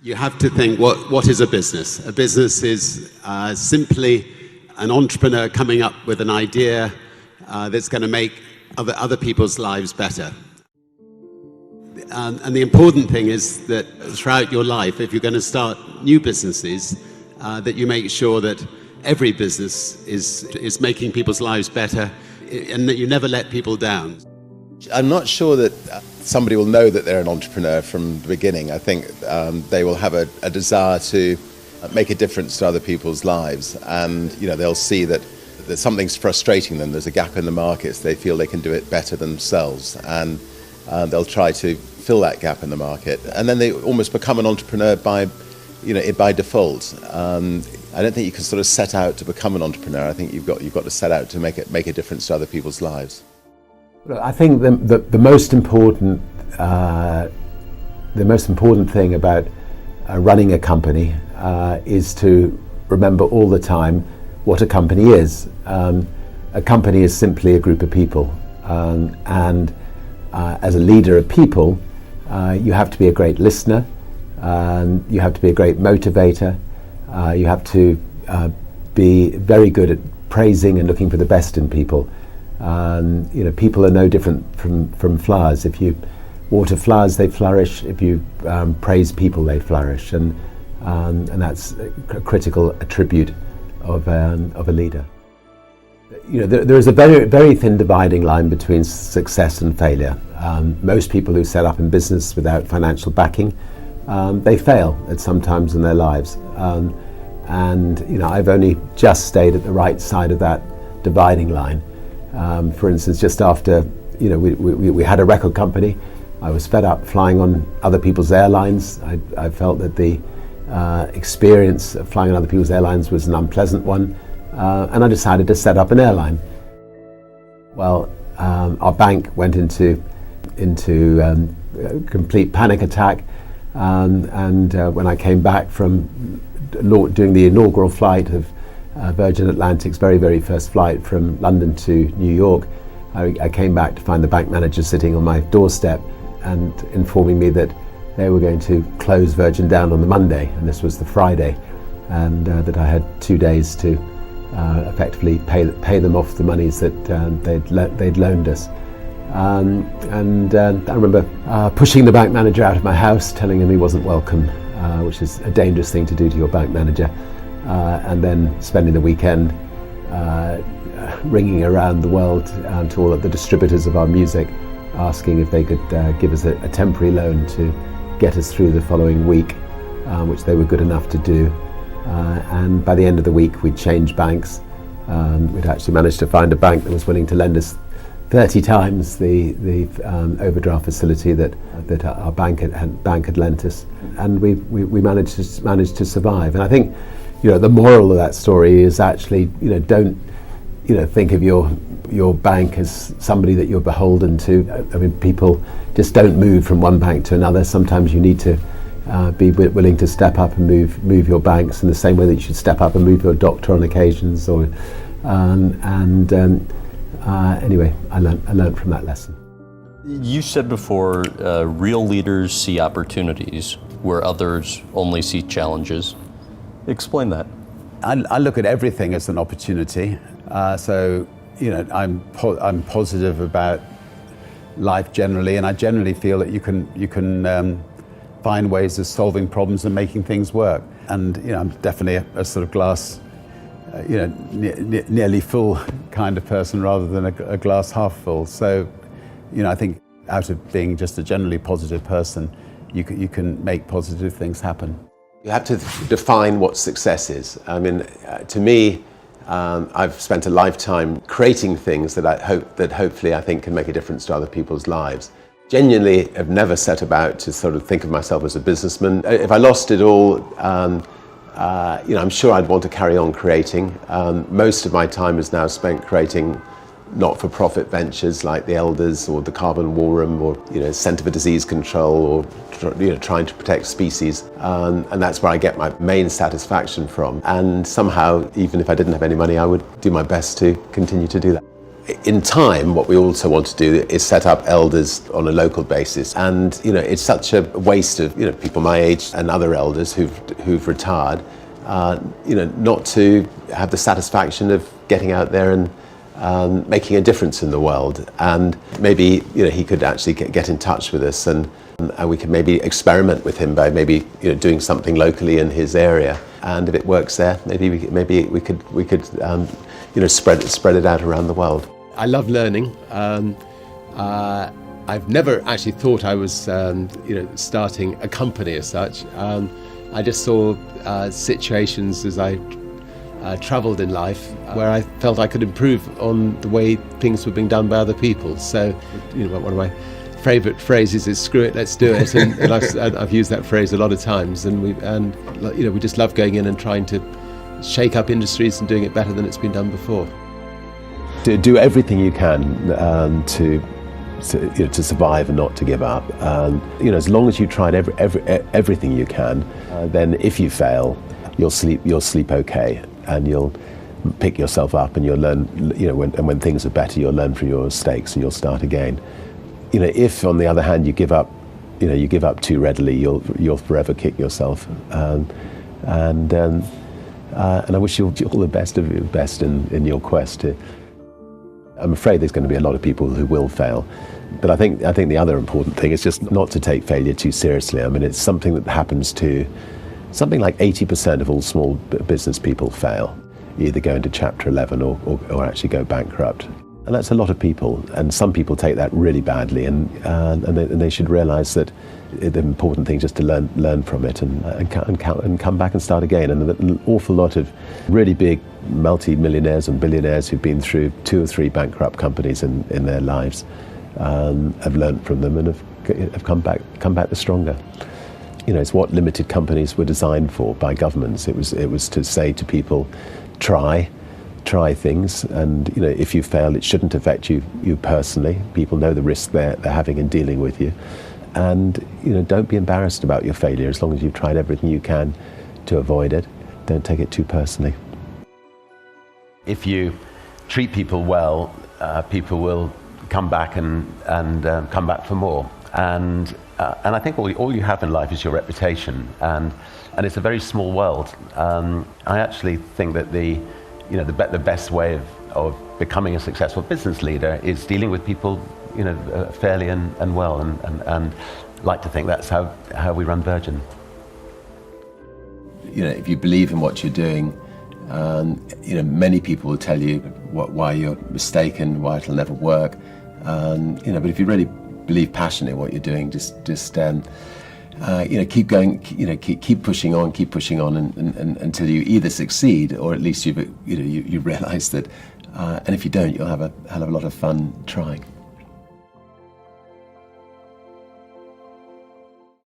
You have to think, what is a business? A business is simply an entrepreneur coming up with an idea that's going to make other people's lives better. And the important thing is that throughout your life, if you're going to start new businesses, that you make sure that every business is making people's lives better and that you never let people down. I'm not sure that somebody will know that they're an entrepreneur from the beginning. I think they will have a desire to make a difference to other people's lives, and they'll see that something's frustrating them. There's a gap in the markets. They feel they can do it better themselves, and they'll try to fill that gap in the market. And then they almost become an entrepreneur by default. I don't think you can sort of set out to become an entrepreneur. I think you've got to set out to make a difference to other people's lives. I think the most important thing about running a company is to remember all the time what a company is. A company is simply a group of people, and as a leader of people, you have to be a great listener, you have to be a great motivator, you have to be very good at praising and looking for the best in people. People are no different from flowers. If you water flowers, they flourish. If you praise people, they flourish, and that's a critical attribute of a leader. There is a very, very thin dividing line between success and failure. Most people who set up in business without financial backing, they fail at some times in their lives. I've only just stayed at the right side of that dividing line. For instance, just after we had a record company, I was fed up flying on other people's airlines. I felt that the experience of flying on other people's airlines was an unpleasant one, and I decided to set up an airline. Well, our bank went into a complete panic attack, and when I came back from doing the inaugural flight of Virgin Atlantic's very, very first flight from London to New York, I came back to find the bank manager sitting on my doorstep and informing me that they were going to close Virgin down on the Monday, and this was the Friday, and that I had 2 days to effectively pay them off the monies that they'd loaned us. And I remember pushing the bank manager out of my house, telling him he wasn't welcome, which is a dangerous thing to do to your bank manager. And then spending the weekend ringing around the world to all of the distributors of our music, asking if they could give us a temporary loan to get us through the following week, which they were good enough to do. And by the end of the week, we'd changed banks. We'd actually managed to find a bank that was willing to lend us 30 times the overdraft facility that our bank had lent us, and we managed to survive. And I think the moral of that story is actually don't think of your bank as somebody that you're beholden to. I mean, people just don't move from one bank to another. Sometimes you need to be willing to step up and move your banks in the same way that you should step up and move your doctor on occasions. Anyway, I learned from that lesson. You said before, real leaders see opportunities where others only see challenges. Explain that. I look at everything as an opportunity. So I'm positive about life generally, and I generally feel that you can find ways of solving problems and making things work. And I'm definitely a sort of glass, nearly full kind of person rather than a glass half full. So, I think out of being just a generally positive person, you can make positive things happen. You have to define what success is. I mean, to me, I've spent a lifetime creating things that hopefully I think can make a difference to other people's lives. Genuinely, have never set about to sort of think of myself as a businessman. If I lost it all, I'm sure I'd want to carry on creating. Most of my time is now spent creating not-for-profit ventures like the LOURDES or the Carbon War Room, or Centre for Disease Control, or trying to protect species, and that's where I get my main satisfaction from. And somehow, even if I didn't have any money, I would do my best to continue to do that. in time, what we also want to do is set up elders on a local basis. And, it's such a waste of, people my age and other elders who've retired, not to have the satisfaction of getting out there and making a difference in the world. And maybe, he could actually get in touch with us, and we could maybe experiment with him by maybe, doing something locally in his area. And if it works there, maybe we could spread it out around the world. I love learning. I've never actually thought I was, starting a company as such. I just saw situations as I travelled in life where I felt I could improve on the way things were being done by other people. So, one of my favourite phrases is "screw it, let's do it," and I've used that phrase a lot of times. And we just love going in and trying to shake up industries and doing it better than it's been done before. To do everything you can to survive and not to give up. As long as you tried everything you can, then if you fail, you'll sleep okay, and you'll pick yourself up, and you'll learn. When things are better, you'll learn from your mistakes and you'll start again. If on the other hand you give up, you give up too readily, you'll forever kick yourself. And I wish you all the best of your best in your quest. I'm afraid there's going to be a lot of people who will fail, but I think the other important thing is just not to take failure too seriously. I mean, it's something that happens to something like 80% of all small business people fail, either go into Chapter 11 or actually go bankrupt. And that's a lot of people, and some people take that really badly, and they should realise that the important thing is just to learn from it and come back and start again. And an awful lot of really big multi-millionaires and billionaires who've been through 2 or 3 bankrupt companies in their lives have learned from them and have come back the stronger. It's what limited companies were designed for by governments. It was to say to people, try things, and if you fail, it shouldn't affect you personally. People know the risk they're having in dealing with you, and don't be embarrassed about your failure. As long as you've tried everything you can to avoid it, don't take it too personally. If you treat people well, people will come back and come back for more. And I think all you have in life is your reputation, and it's a very small world. I actually think that the best way of becoming a successful business leader is dealing with people, fairly and well, and like to think that's how we run Virgin. If you believe in what you're doing, many people will tell you why you're mistaken, why it'll never work. But if you really believe passionately in what you're doing, just keep going, keep pushing on, and until you either succeed or at least you realise that. And if you don't, you'll have a hell of a lot of fun trying.